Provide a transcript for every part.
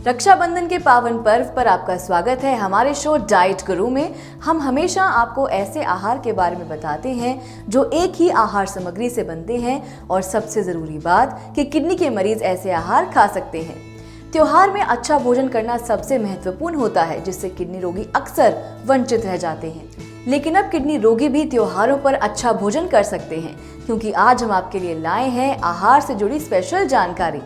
रक्षाबंधन के पावन पर्व पर आपका स्वागत है हमारे शो डाइट गुरु में। हम हमेशा आपको ऐसे आहार के बारे में बताते हैं जो एक ही आहार सामग्री से बनते हैं और सबसे जरूरी बात कि किडनी के मरीज ऐसे आहार खा सकते हैं। त्योहार में अच्छा भोजन करना सबसे महत्वपूर्ण होता है, जिससे किडनी रोगी अक्सर वंचित रह जाते हैं। लेकिन अब किडनी रोगी भी त्योहारों पर अच्छा भोजन कर सकते हैं, क्योंकि आज हम आपके लिए लाए हैं आहार से जुड़ी स्पेशल जानकारी।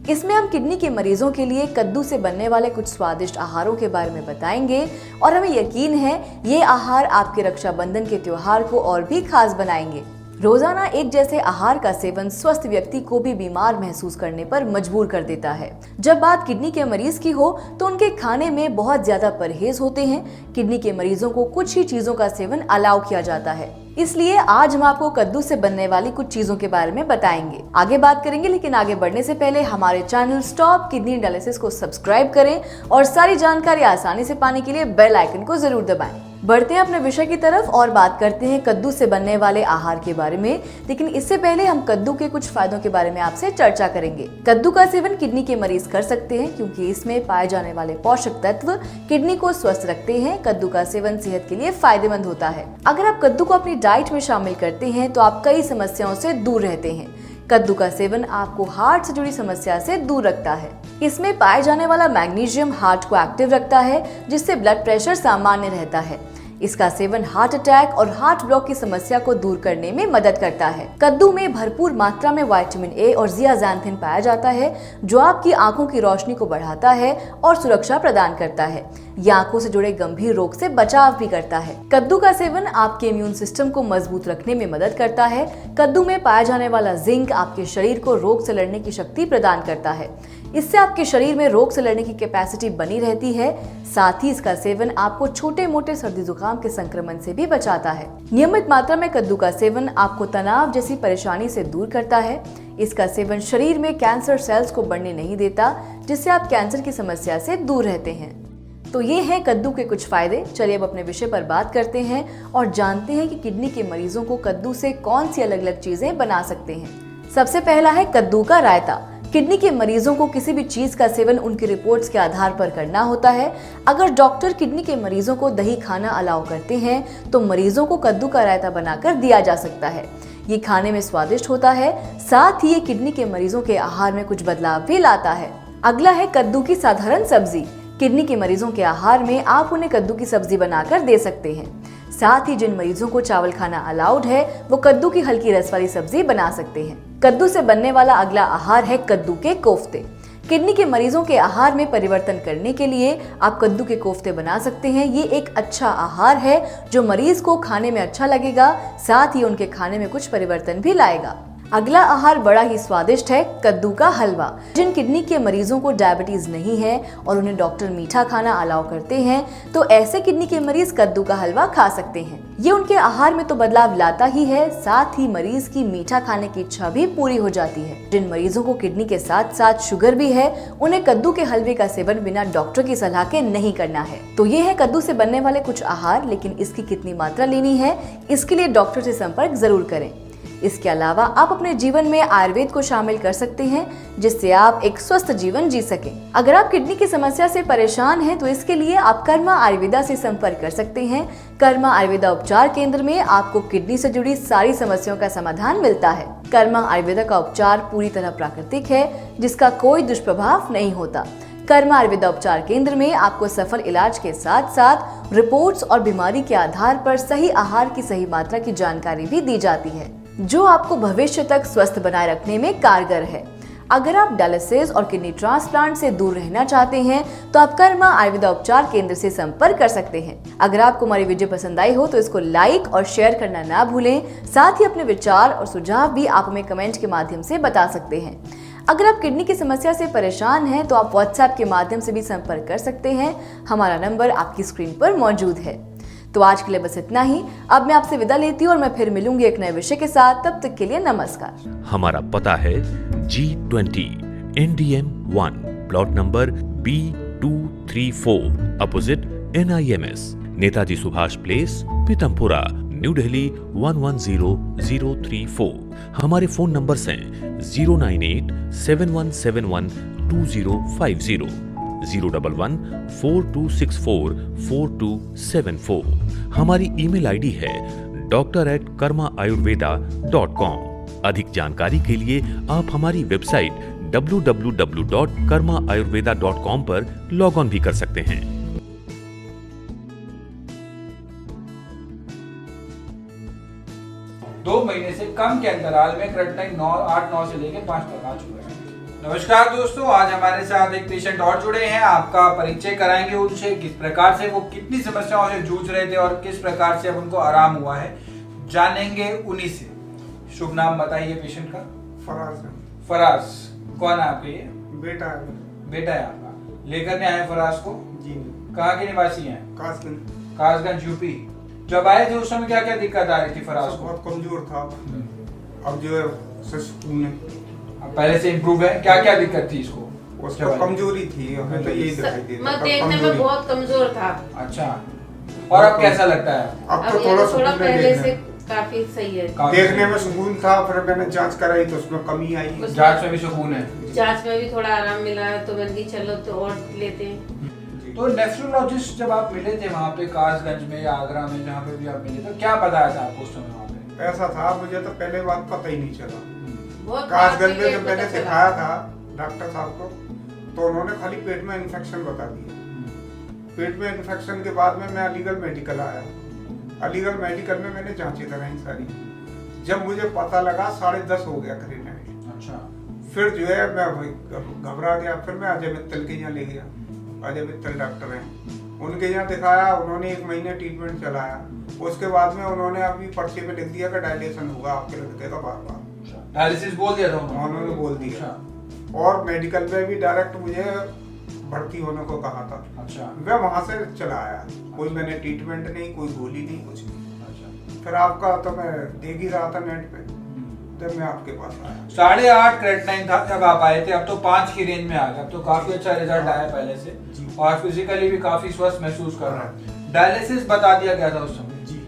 इसमें हम किडनी के मरीजों के लिए कद्दू से बनने वाले कुछ स्वादिष्ट आहारों के बारे में बताएंगे और हमें यकीन है ये आहार आपके रक्षाबंधन के त्योहार को और भी खास बनाएंगे। रोजाना एक जैसे आहार का सेवन स्वस्थ व्यक्ति को भी बीमार महसूस करने पर मजबूर कर देता है। जब बात किडनी के मरीज की हो तो उनके खाने में बहुत ज्यादा परहेज होते हैं। किडनी के मरीजों को कुछ ही चीजों का सेवन अलाउ किया जाता है, इसलिए आज हम आपको कद्दू से बनने वाली कुछ चीजों के बारे में बताएंगे। आगे बात करेंगे, लेकिन आगे बढ़ने से पहले हमारे चैनल स्टॉप किडनी डायलिसिस को सब्सक्राइब करें और सारी जानकारी आसानी से पाने के लिए बेल आइकन को जरूर दबाएं। बढ़ते हैं अपने विषय की तरफ और बात करते हैं कद्दू से बनने वाले आहार के बारे में। लेकिन इससे पहले हम कद्दू के कुछ फायदों के बारे में आपसे चर्चा करेंगे। कद्दू का सेवन किडनी के मरीज कर सकते हैं, क्योंकि इसमें पाए जाने वाले पोषक तत्व किडनी को स्वस्थ रखते हैं। कद्दू का सेवन सेहत के लिए फायदेमंद होता है। अगर आप कद्दू को अपनी डाइट में शामिल करते हैं तो आप कई समस्याओं से दूर रहते हैं। कद्दू का सेवन आपको हार्ट से जुड़ी समस्या से दूर रखता है। इसमें पाए जाने वाला मैग्नीशियम हार्ट को एक्टिव रखता है, जिससे ब्लड प्रेशर सामान्य रहता है। इसका सेवन हार्ट अटैक और हार्ट ब्लॉक की समस्या को दूर करने में मदद करता है। कद्दू में भरपूर मात्रा में विटामिन ए और ज़ियाज़ैंथिन पाया जाता है, जो आपकी आंखों की रोशनी को बढ़ाता है और सुरक्षा प्रदान करता है। यह आंखों से जुड़े गंभीर रोग से बचाव भी करता है। कद्दू का सेवन आपके इम्यून सिस्टम को मजबूत रखने में मदद करता है। कद्दू में पाया जाने वाला जिंक आपके शरीर को रोग से लड़ने की शक्ति प्रदान करता है। इससे आपके शरीर में रोग से लड़ने की कैपेसिटी बनी रहती है। साथ ही इसका सेवन आपको छोटे मोटे सर्दी जुकाम के संक्रमण से भी बचाता है। नियमित मात्रा में कद्दू का सेवन आपको तनाव जैसी परेशानी से दूर करता है। इसका सेवन शरीर में कैंसर सेल्स को बढ़ने नहीं देता, जिससे आप कैंसर की समस्या से दूर रहते हैं। तो ये है कद्दू के कुछ फायदे। चलिए अब अपने विषय पर बात करते हैं और जानते हैं कि किडनी के मरीजों को कद्दू से कौन सी अलग अलग चीजें बना सकते हैं। सबसे पहला है कद्दू का रायता। किडनी के मरीजों को किसी भी चीज का सेवन उनकी रिपोर्ट्स के आधार पर करना होता है। अगर डॉक्टर किडनी के मरीजों को दही खाना अलाउ करते हैं तो मरीजों को कद्दू का रायता बनाकर दिया जा सकता है। ये खाने में स्वादिष्ट होता है, साथ ही ये किडनी के मरीजों के आहार में कुछ बदलाव भी लाता है। अगला है कद्दू की साधारण सब्जी। किडनी के मरीजों के आहार में आप उन्हें कद्दू की सब्जी बनाकर दे सकते हैं। साथ ही जिन मरीजों को चावल खाना अलाउड है वो कद्दू की हल्की रस वाली सब्जी बना सकते हैं। कद्दू से बनने वाला अगला आहार है कद्दू के कोफ्ते। किडनी के मरीजों के आहार में परिवर्तन करने के लिए आप कद्दू के कोफ्ते बना सकते हैं। ये एक अच्छा आहार है जो मरीज को खाने में अच्छा लगेगा, साथ ही उनके खाने में कुछ परिवर्तन भी लाएगा। अगला आहार बड़ा ही स्वादिष्ट है कद्दू का हलवा। जिन किडनी के मरीजों को डायबिटीज नहीं है और उन्हें डॉक्टर मीठा खाना अलाउ करते हैं तो ऐसे किडनी के मरीज कद्दू का हलवा खा सकते हैं। ये उनके आहार में तो बदलाव लाता ही है, साथ ही मरीज की मीठा खाने की इच्छा भी पूरी हो जाती है। जिन मरीजों को किडनी के साथ साथ शुगर भी है उन्हें कद्दू के हलवे का सेवन बिना डॉक्टर की सलाह के नहीं करना है। तो ये है कद्दू से बनने वाले कुछ आहार, लेकिन इसकी कितनी मात्रा लेनी है इसके लिए डॉक्टर से संपर्क जरूर करें। इसके अलावा आप अपने जीवन में आयुर्वेद को शामिल कर सकते हैं, जिससे आप एक स्वस्थ जीवन जी सकें। अगर आप किडनी की समस्या से परेशान हैं तो इसके लिए आप कर्मा आयुर्वेदा से संपर्क कर सकते हैं। कर्मा आयुर्वेदा उपचार केंद्र में आपको किडनी से जुड़ी सारी समस्याओं का समाधान मिलता है। कर्मा आयुर्वेदा का उपचार पूरी तरह प्राकृतिक है, जिसका कोई दुष्प्रभाव नहीं होता। कर्मा आयुर्वेदा उपचार केंद्र में आपको सफल इलाज के साथ साथ रिपोर्ट्स और बीमारी के आधार पर सही आहार की सही मात्रा की जानकारी भी दी जाती है, जो आपको भविष्य तक स्वस्थ बनाए रखने में कारगर है। अगर आप डायलिसिस और किडनी ट्रांसप्लांट से दूर रहना चाहते हैं तो आप कर्मा आयुर्वेदा उपचार केंद्र से संपर्क कर सकते हैं। अगर आपको हमारी वीडियो पसंद आई हो तो इसको लाइक और शेयर करना ना भूलें। साथ ही अपने विचार और सुझाव भी आप हमें कमेंट के माध्यम से बता सकते हैं। अगर आप किडनी की समस्या से परेशान हैं तो आप व्हाट्सएप के माध्यम से भी संपर्क कर सकते हैं। हमारा नंबर आपकी स्क्रीन पर मौजूद है। तो आज के लिए बस इतना ही। अब मैं आपसे विदा लेती हूँ और मैं फिर मिलूंगी एक नए विषय के साथ। तब तक के लिए नमस्कार। हमारा पता है G20 NDM 1 plot number B234 opposite NIMS Netaji Subhash place Pitampura new Delhi 110034। हमारे फोन नंबर्स हैं 09871712050 011-4264-4274। हमारी ईमेल आईडी है doctor@karmaayurveda.com। अधिक जानकारी के लिए आप हमारी वेबसाइट www.karmaayurveda.com पर लॉग ऑन भी कर सकते हैं। 2 महीने से कम के अंतराल में क्रेटिनिन 8-9 से लेकर 5 तक आ चुका है। नमस्कार दोस्तों, आज हमारे साथ एक पेशेंट और जुड़े हैं। आपका परिचय कराएंगे उनसे, किस प्रकार से वो कितनी समस्याओं से जूझ रहे थे और किस प्रकार से अब उनको आराम हुआ है, जानेंगे उन्हीं से। शुभ नाम बताइए पेशेंट का। फराज। फराज कौन है आपके? ये बेटा है। बेटा है आपका। लेकर नहीं आए फराज को? जी। कहाँ के निवासी हैं? कासगंज यूपी। जब आए थे उस समय क्या क्या दिक्कत आ रही थी फराज को? बहुत कमजोर था, अब जो है सुकून है। अब पहले से इम्प्रूव है? क्या क्या दिक्कत थी इसको? उसको कमजोरी थी, हमें तो यही दिखाई देता मैं देखने में बहुत कमजोर था। अच्छा, और अब कैसा लगता है? अब तो थोड़ा पहले से काफी सही है। देखने में सुकून था। फिर मैंने जांच कराई तो उसमें कमी आई। जांच में भी सुकून है? जांच में भी थोड़ा आराम मिला है, तो मैंने चलो तो और लेते हैं। तो नेफ्रोलॉजिस्ट जब आप मिले थे वहाँ पे कासगंज में या आगरा में, जहाँ पे भी आप मिले, तो क्या बताया था आपको उस समय वहाँ पे? ऐसा था, मुझे तो पहले बात पता ही नहीं चला। बहुत कासगंज में बात जब मैंने दिखाया था डॉक्टर साहब को, तो उन्होंने खाली पेट में इन्फेक्शन बता दिया। पेट में इन्फेक्शन के बाद में मैं अलीगढ़ मेडिकल आया। अलीगढ़ मेडिकल में मैंने जांचें कराई सारी। जब मुझे पता लगा 10:30 हो गया क्रेटिनिन। अच्छा। फिर जो है मैं घबरा गया। फिर मैं अजय मित्तल के यहाँ ले गया। अजय मित्तल डॉक्टर हैं, उनके यहाँ दिखाया। उन्होंने 1 महीने ट्रीटमेंट चलाया। उसके बाद में उन्होंने अभी पर्चे पे लिख दिया कि डायलेशन होगा आपके लड़के का बार-बार। डायलिसिस बोल दिया था उन्होंने बोल दिया। और मेडिकल में भी डायरेक्ट मुझे भर्ती होने को कहा था। अच्छा। मैं वहां से चला आया। कोई मैंने ट्रीटमेंट नहीं, कोई गोली नहीं, कुछ नहीं। अच्छा। फिर आपका तो मैं देख ही रहा था नेट पे, तब मैं आपके पास आया। 8.5 क्रेटिनिन था जब आप आए थे, अब तो 5 की रेंज में आ गया। अब तो काफी अच्छा रिजल्ट आया पहले से, और फिजिकली भी काफी स्वस्थ महसूस कर रहा है। डायलिसिस बता दिया गया था उस समय? जी।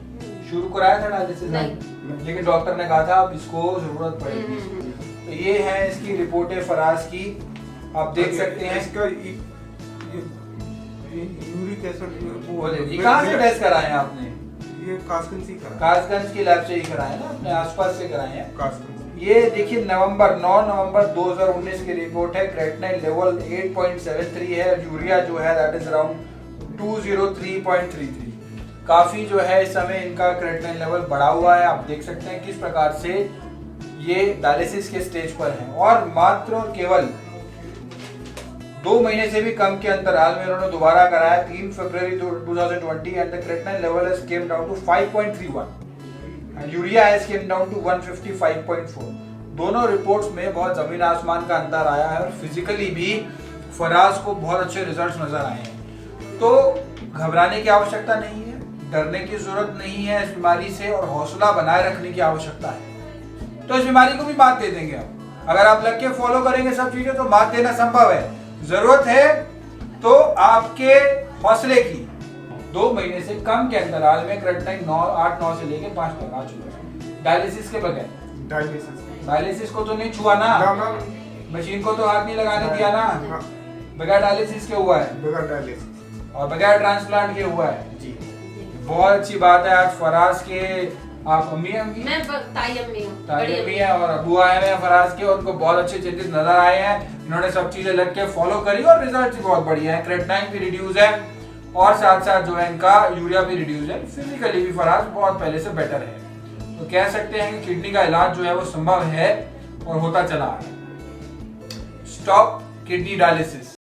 शुरू कराया था डायलिसिस? नहीं। लेकिन डॉक्टर ने कहा था अब इसको जरूरत पड़ेगी। तो ये है इसकी रिपोर्टें फराज की, आप देख सकते हैं। इसका यूरिक एसिड ये कहाँ से टेस्ट कराए हैं आपने? ये कासगंज से कराया। कासगंज की लैब से ही कराए ना, अपने आसपास से कराए हैं? कासगंज। ये देखिए 9 नवंबर 2019 की रिपोर्ट है। क्रेटिनिन लेवल 8.73 है। यूरिया जो है दैट इज अराउंड 203.33। काफी जो है इस समय इनका क्रेटिनिन लेवल बढ़ा हुआ है। आप देख सकते हैं किस प्रकार से ये डायलिसिस के स्टेज पर हैं, और मात्र और केवल 2 महीने से भी कम के अंतराल में उन्होंने दोबारा कराया 3 फरवरी 2020 and the creatinine level has came down to 5.31 and urea has came down to 155.4। दोनों रिपोर्ट्स में बहुत जमीन आसमान का अंतर आया है, और फिजिकली भी फराज को बहुत अच्छे रिजल्ट्स नजर आए हैं। तो घबराने की आवश्यकता नहीं है, डरने की जरूरत नहीं है इस बीमारी से, और हौसला बनाए रखने की आवश्यकता है। तो इस बीमारी को भी मात दे देंगे आप, अगर आप लग के फॉलो करेंगे सब चीजें, तो मात देना संभव है। जरूरत है तो आपके हौसले की। 2 महीने से कम के अंतराल में क्रेटिनिन 8-9 से लेकर 5 तक आ चुका है। डायलिसिस के बगैर? डायलिसिस को तो नहीं छुआ ना, मशीन को तो हाथ नहीं लगाने दिया ना, बगैर डायलिसिस के हुआ है? बगैर डायलिसिस और बगैर ट्रांसप्लांट के हुआ है। जी। बहुत अच्छी बात है। आज फराज के आप अम्मी मैं ताई अम्मी हूँ, और अबू आए हैं फराज के, उनको बहुत अच्छे चेंजेस नजर आए हैं। इन्होंने सब चीजें लग के फॉलो करी और रिजल्ट भी बहुत बढ़िया है। क्रेटिनिन भी रिड्यूस है, और साथ साथ जो है इनका यूरिया भी रिड्यूस है। फिजिकली भी फराज बहुत पहले से बेटर है। तो कह सकते हैं कि किडनी का इलाज जो है वो संभव है और होता चला है। Stop kidney dialysis.